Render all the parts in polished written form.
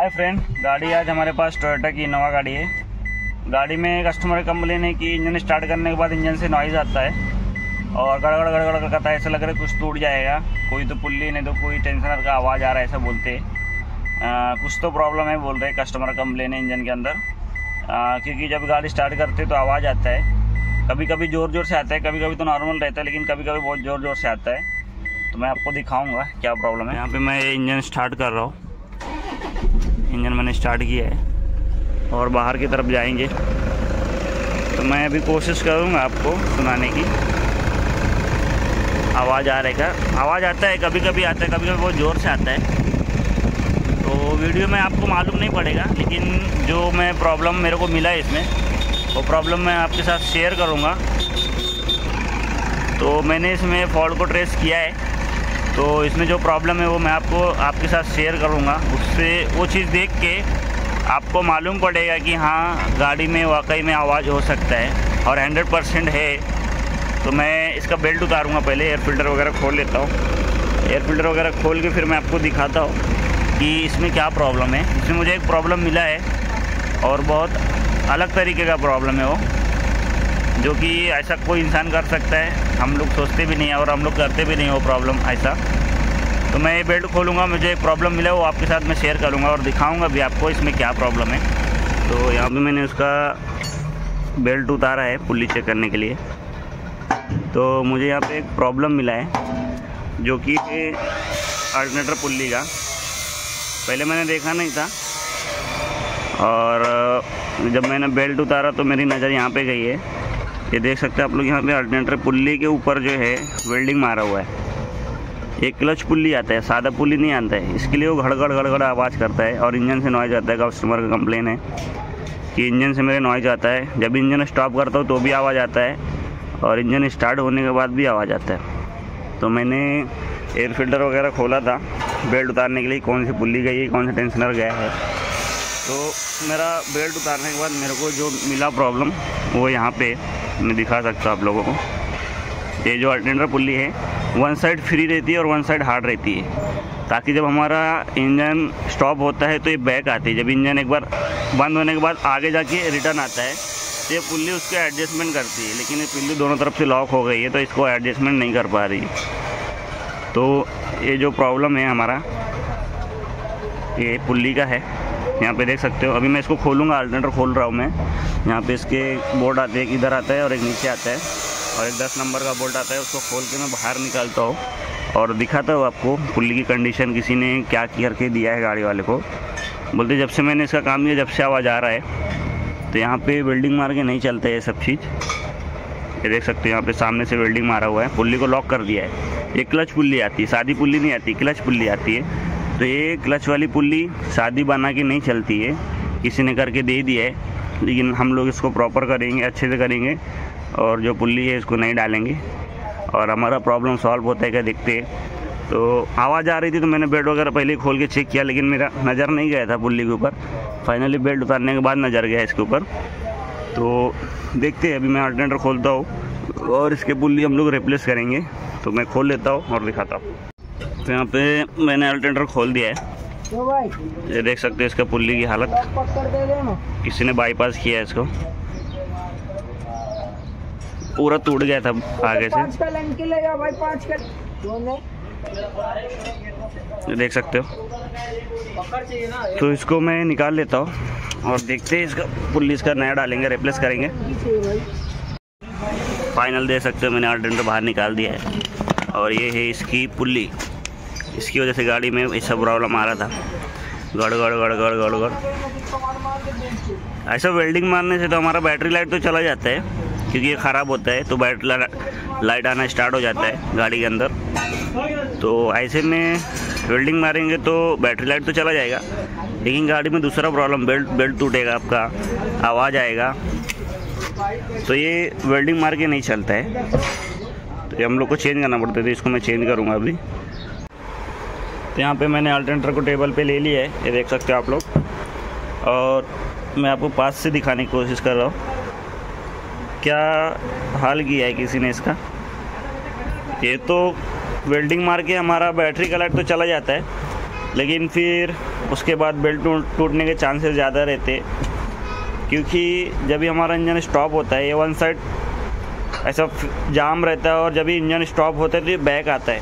Hi friend, गाड़ी आज हमारे पास टोयोटा की इनोवा गाड़ी है। गाड़ी में कस्टमर कंप्लेन है कि इंजन स्टार्ट करने के बाद इंजन से नॉइज़ आता है और गड़गड़ गड़गड़ करता है। ऐसा लग रहा है कुछ टूट जाएगा, कोई तो पुल्ली नहीं तो कोई टेंशनर का आवाज़ आ रहा है, ऐसा बोलते हैं। कुछ तो प्रॉब्लम है बोल रहे, कस्टमर कंप्लेन है इंजन के अंदर। क्योंकि जब गाड़ी स्टार्ट करते तो आवाज़ आता है, कभी कभी ज़ोर ज़ोर से आता है, कभी कभी तो नॉर्मल रहता है, लेकिन कभी कभी बहुत ज़ोर ज़ोर से आता है। तो मैं आपको दिखाऊंगा क्या प्रॉब्लम है। यहाँ पे मैं इंजन स्टार्ट कर रहा हूँ, इंजन मैंने स्टार्ट किया है और बाहर की तरफ जाएंगे। तो मैं अभी कोशिश करूँगा आपको सुनाने की। आवाज़ आ रहेगा, आवाज़ आता है, कभी कभी आता है, कभी कभी बहुत ज़ोर से आता है। तो वीडियो में आपको मालूम नहीं पड़ेगा, लेकिन जो मैं प्रॉब्लम मेरे को मिला है इसमें, वो प्रॉब्लम मैं आपके साथ शेयर करूँगा। तो मैंने इसमें फॉल्ट को ट्रेस किया है, तो इसमें जो प्रॉब्लम है वो मैं आपके साथ शेयर करूँगा। उससे वो चीज़ देख के आपको मालूम पड़ेगा कि हाँ, गाड़ी में वाकई में आवाज़ हो सकता है और 100% है। तो मैं इसका बेल्ट उतारूँगा, पहले एयर फिल्टर वगैरह खोल लेता हूँ। एयर फिल्टर वगैरह खोल के फिर मैं आपको दिखाता हूँ कि इसमें क्या प्रॉब्लम है। इसमें मुझे एक प्रॉब्लम मिला है और बहुत अलग तरीके का प्रॉब्लम है वो, जो कि ऐसा कोई इंसान कर सकता है, हम लोग सोचते भी नहीं है और हम लोग करते भी नहीं वो प्रॉब्लम ऐसा। तो मैं ये बेल्ट खोलूँगा, मुझे एक प्रॉब्लम मिला वो आपके साथ मैं शेयर करूँगा और दिखाऊँगा भी आपको इसमें क्या प्रॉब्लम है। तो यहाँ पे मैंने उसका बेल्ट उतारा है पुल्ली चेक करने के लिए। तो मुझे यहाँ पे एक प्रॉब्लम मिला है, जो कि अल्टरनेटर पुल्ली का। पहले मैंने देखा नहीं था और जब मैंने बेल्ट उतारा तो मेरी नज़र यहाँ पे गई है। ये देख सकते हैं आप लोग, यहाँ पे अल्टरनेटर पुल्ली के ऊपर जो है वेल्डिंग मारा हुआ है। एक क्लच पुल्ली आता है, सादा पुल्ली नहीं आता है। इसके लिए वो घड़गड़ घड़गड़ आवाज़ करता है और इंजन से नॉइज़ आता है। कस्टमर का कंप्लेन है कि इंजन से मेरे नॉइज़ आता है, जब इंजन स्टॉप करता हूँ तो भी आवाज़ आता है और इंजन स्टार्ट होने के बाद भी आवाज़ आता है। तो मैंने एयर फिल्टर वगैरह खोला था बेल्ट उतारने के लिए, कौन सी पुल्ली गई है, कौन सा टेंशनर गया है। तो मेरा बेल्ट उतारने के बाद मेरे को जो मिला प्रॉब्लम, वो यहाँ पे मैं दिखा सकता हूँ आप लोगों को। ये जो अल्टरनेटर पुल्ली है, वन साइड फ्री रहती है और वन साइड हार्ड रहती है, ताकि जब हमारा इंजन स्टॉप होता है तो ये बैक आती है। जब इंजन एक बार बंद होने के बाद आगे जाके रिटर्न आता है तो ये पुल्ली उसके एडजस्टमेंट करती है, लेकिन ये पुल्ली दोनों तरफ से लॉक हो गई है तो इसको एडजस्टमेंट नहीं कर पा रही है। तो ये जो प्रॉब्लम है हमारा, ये पुल्ली का है। यहाँ पे देख सकते हो, अभी मैं इसको खोलूँगा, अल्टरनेटर खोल रहा हूँ मैं। यहाँ पे इसके बोल्ट आते हैं, एक इधर आता है और एक नीचे आता है और एक 10 नंबर का बोल्ट आता है। उसको खोल के मैं बाहर निकालता हूँ और दिखाता हूँ आपको पुल्ली की कंडीशन, किसी ने क्या करके दिया है गाड़ी वाले को। बोलते जब से मैंने इसका काम किया जब से आवाज़ आ रहा है। तो यहाँ पे वेल्डिंग मार के नहीं चलता है ये सब चीज़। ये देख सकते हो, यहाँ पे सामने से वेल्डिंग मारा हुआ है, पुल्ली को लॉक कर दिया है। ये क्लच पुल्ली आती है, सादी पुल्ली नहीं आती, क्लच पुल्ली आती है। तो ये क्लच वाली पुल्ली सादी बना के नहीं चलती है, किसी ने करके दे दिया है, लेकिन हम लोग इसको प्रॉपर करेंगे, अच्छे से करेंगे और जो पुल्ली है इसको नहीं डालेंगे और हमारा प्रॉब्लम सॉल्व होता है क्या देखते हैं। तो आवाज़ आ रही थी तो मैंने बेल्ट वगैरह पहले ही खोल के चेक किया, लेकिन मेरा नज़र नहीं गया था पुल्ली के ऊपर। फाइनली बेल्ट उतारने के बाद नज़र गया इसके ऊपर। तो देखते हैं, अभी मैं अल्टरनेटर खोलता हूँ और इसके पुल्ली हम लोग रिप्लेस करेंगे। तो मैं खोल लेता हूँ और दिखाता हूँ। तो यहाँ पे मैंने अल्टरनेटर खोल दिया है। ये देख सकते हैं इसका पुल्ली की हालत, किसी ने बाईपास किया है इसको, पूरा टूट गया था आगे से। ये देख सकते हो। तो इसको मैं निकाल लेता हूँ और देखते हैं इसका पुल्ली इसका नया डालेंगे, रिप्लेस करेंगे। फाइनल देख सकते हो, मैंने अल्टरनेटर बाहर निकाल दिया है और ये है इसकी पुल्ली। इसकी वजह से गाड़ी में ऐसा प्रॉब्लम आ रहा था, गड़ गड़ गड़ गड़ गड़ गड़। ऐसा वेल्डिंग मारने से तो हमारा बैटरी लाइट तो चला जाता है, क्योंकि ये ख़राब होता है तो बैटरी लाइट आना स्टार्ट हो जाता है गाड़ी के अंदर। तो ऐसे में वेल्डिंग मारेंगे तो बैटरी लाइट तो चला जाएगा, लेकिन गाड़ी में दूसरा प्रॉब्लम, बेल्ट टूटेगा आपका, आवाज़ आएगा। तो ये वेल्डिंग मार के नहीं चलता है, तो ये हम लोग को चेंज करना पड़ता है। तो इसको मैं चेंज करूँगा अभी। तो यहाँ पे मैंने अल्टरनेटर को टेबल पे ले लिया है, ये देख सकते हो आप लोग, और मैं आपको पास से दिखाने की कोशिश कर रहा हूँ क्या हाल किया है किसी ने इसका। ये तो वेल्डिंग मार के हमारा बैटरी का लाइट तो चला जाता है, लेकिन फिर उसके बाद बेल्ट टूटने के चांसेस ज़्यादा रहते, क्योंकि जब भी हमारा इंजन स्टॉप होता है ये वन साइड ऐसा जाम रहता है, और जब भी इंजन स्टॉप होता है तो ये बैक आता है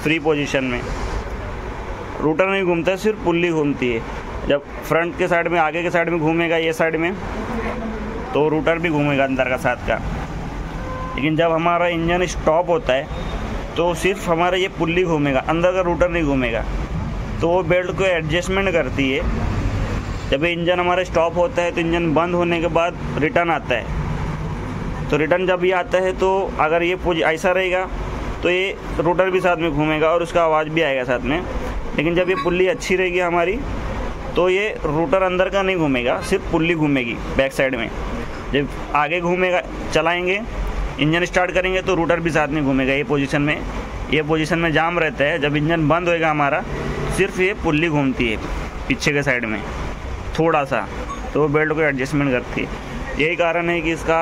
फ्री पोजीशन में। रूटर नहीं घूमता है, सिर्फ पुल्ली घूमती है। जब फ्रंट के साइड में, आगे के साइड में घूमेगा ये साइड में, तो रूटर भी घूमेगा अंदर का साथ का। लेकिन जब हमारा इंजन स्टॉप होता है तो सिर्फ हमारा ये पुल्ली घूमेगा, अंदर का रूटर नहीं घूमेगा। तो वो बेल्ट को एडजस्टमेंट करती है। जब इंजन हमारा स्टॉप होता है तो इंजन बंद होने के बाद रिटर्न आता है। तो रिटर्न जब ये आता है तो अगर ये ऐसा रहेगा तो ये रूटर भी साथ में घूमेगा और उसका आवाज़ भी आएगा साथ में। लेकिन जब ये पुल्ली अच्छी रहेगी हमारी तो ये रूटर अंदर का नहीं घूमेगा, सिर्फ पुल्ली घूमेगी बैक साइड में। जब आगे घूमेगा, चलाएंगे, इंजन स्टार्ट करेंगे तो रूटर भी साथ में घूमेगा। ये पोजीशन में जाम रहता है। जब इंजन बंद होएगा हमारा, सिर्फ ये पुल्ली घूमती है पीछे के साइड में थोड़ा सा, तो बेल्ट को एडजस्टमेंट करती है। यही कारण है कि इसका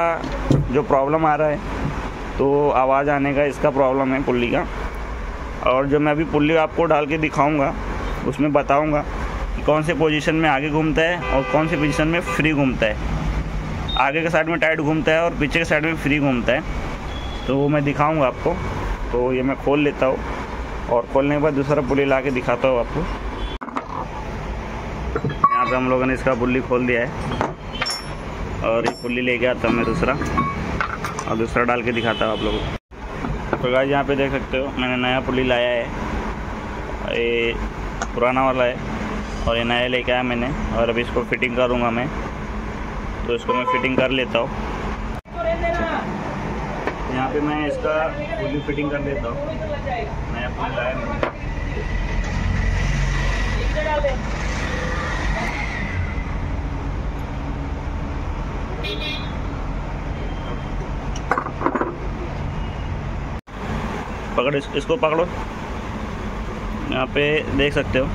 जो प्रॉब्लम आ रहा है, तो आवाज़ आने का इसका प्रॉब्लम है पुल्ली का। और जो मैं अभी पुल्ली आपको डाल के दिखाऊंगा उसमें बताऊंगा कि कौन से पोजीशन में आगे घूमता है और कौन से पोजीशन में फ्री घूमता है। आगे के साइड में टाइट घूमता है और पीछे के साइड में फ्री घूमता है, तो वो मैं दिखाऊंगा आपको। तो ये मैं खोल लेता हूँ और खोलने के बाद दूसरा पुल्ली ला के दिखाता हूँ आपको। यहाँ पे हम लोगों ने इसका पुल्ली खोल दिया है और ये पुल्ली लेके आता हूँ मैं दूसरा, और दूसरा डाल के दिखाता हूँ आप लोगों को। तो गाइस यहाँ पे देख सकते हो मैंने नया पुल्ली लाया है, ये पुराना वाला है और ये नया लेके आया मैंने, और अभी इसको फिटिंग करूँगा मैं। तो इसको मैं फिटिंग कर लेता हूँ। यहाँ पे मैं इसका पुल्ली फिटिंग कर देता हूँ। नया पुल्ली लाया मैंने। पकड़ो, इसको पकड़ो। यहाँ पे देख सकते हो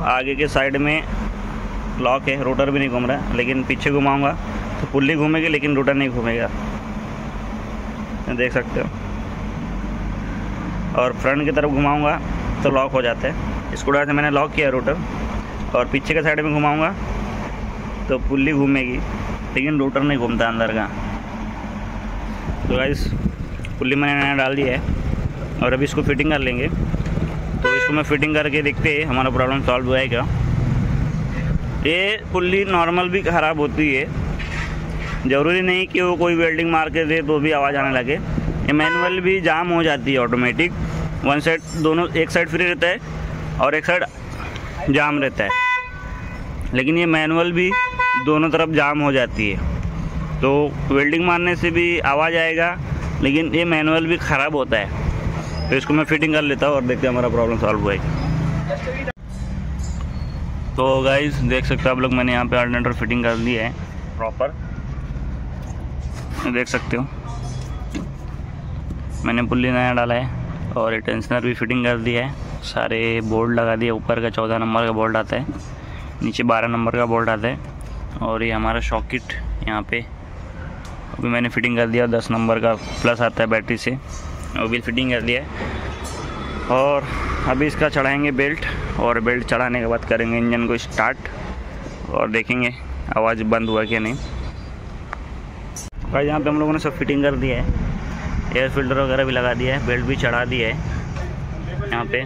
आगे के साइड में लॉक है, रोटर भी नहीं घूम रहा है। लेकिन पीछे घुमाऊंगा तो पुल्ली घूमेगी लेकिन रोटर नहीं घूमेगा, देख सकते हो। और फ्रंट की तरफ घुमाऊंगा तो लॉक हो जाता है। स्क्रूड्राइवर से मैंने लॉक किया रोटर, और पीछे के साइड में घुमाऊंगा तो पुल्ली घूमेगी लेकिन रोटर नहीं घूमता अंदर का। तो गाइस पुल्ली मैंने नया डाल दिया है और अभी इसको फिटिंग कर लेंगे। तो इसको मैं फिटिंग करके देखते हैं हमारा प्रॉब्लम सॉल्व हुआ है क्या। ये पुल्ली नॉर्मल भी ख़राब होती है, ज़रूरी नहीं कि वो कोई वेल्डिंग मार के दे तो भी आवाज़ आने लगे। ये मैनुअल भी जाम हो जाती है ऑटोमेटिक। वन साइड, दोनों, एक साइड फ्री रहता है और एक साइड जाम रहता है। लेकिन ये मैनुअल भी दोनों तरफ जाम हो जाती है, तो वेल्डिंग मारने से भी आवाज़ आएगा, लेकिन ये मैनुअल भी ख़राब होता है। तो इसको मैं फिटिंग कर लेता हूँ और देखते हैं हमारा प्रॉब्लम सॉल्व हुआ है। तो गाइस देख सकते हो आप लोग, मैंने यहाँ पे अल्टरनेटर फिटिंग कर दी है प्रॉपर, देख सकते हो। मैंने पुल्ली नया डाला है और टेंशनर भी फिटिंग कर दिया है। सारे बोल्ट लगा दिए। ऊपर का 14 नंबर का बोल्ट आता है, नीचे 12 नंबर का बोल्ट आता है, और ये हमारा शॉकेट यहाँ पे अभी मैंने फिटिंग कर दिया। 10 नंबर का प्लस आता है बैटरी से, वो भी फिटिंग कर दिया है। और अभी इसका चढ़ाएंगे बेल्ट, और बेल्ट चढ़ाने के बाद करेंगे इंजन को स्टार्ट और देखेंगे आवाज़ बंद हुआ कि नहीं। भाई यहाँ पे हम लोगों ने सब फिटिंग कर दिया है, एयर फिल्टर वगैरह भी लगा दिया है, बेल्ट भी चढ़ा दिया है यहाँ पे।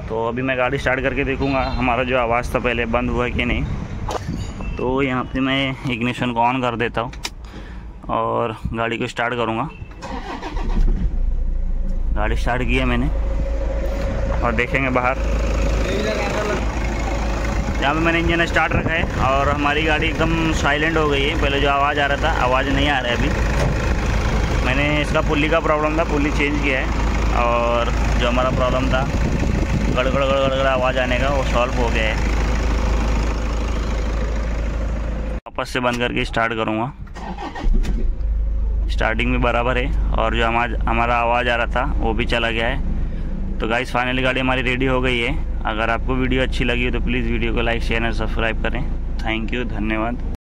तो अभी मैं गाड़ी स्टार्ट करके देखूँगा हमारा जो आवाज़ था पहले बंद हुआ कि नहीं। तो यहाँ पे मैं इग्निशन को ऑन कर देता हूँ और गाड़ी को स्टार्ट करूँगा। गाड़ी स्टार्ट किया मैंने और देखेंगे बाहर। यहाँ पे मैंने इंजन स्टार्ट रखा है और हमारी गाड़ी एकदम साइलेंट हो गई है। पहले जो आवाज़ आ रहा था, आवाज़ नहीं आ रहा है अभी। मैंने इसका पुल्ली का प्रॉब्लम था, पुल्ली चेंज किया है, और जो हमारा प्रॉब्लम था गड़गड़ गड़गड़ आवाज़ आने का, वो सॉल्व हो गया है। वापस से बंद करके स्टार्ट करूँगा। स्टार्टिंग में बराबर है और जो हमारा आवाज़ आ रहा था वो भी चला गया है। तो गाइस फाइनली गाड़ी हमारी रेडी हो गई है। अगर आपको वीडियो अच्छी लगी हो तो प्लीज़ वीडियो को लाइक, शेयर और सब्सक्राइब करें। थैंक यू, धन्यवाद।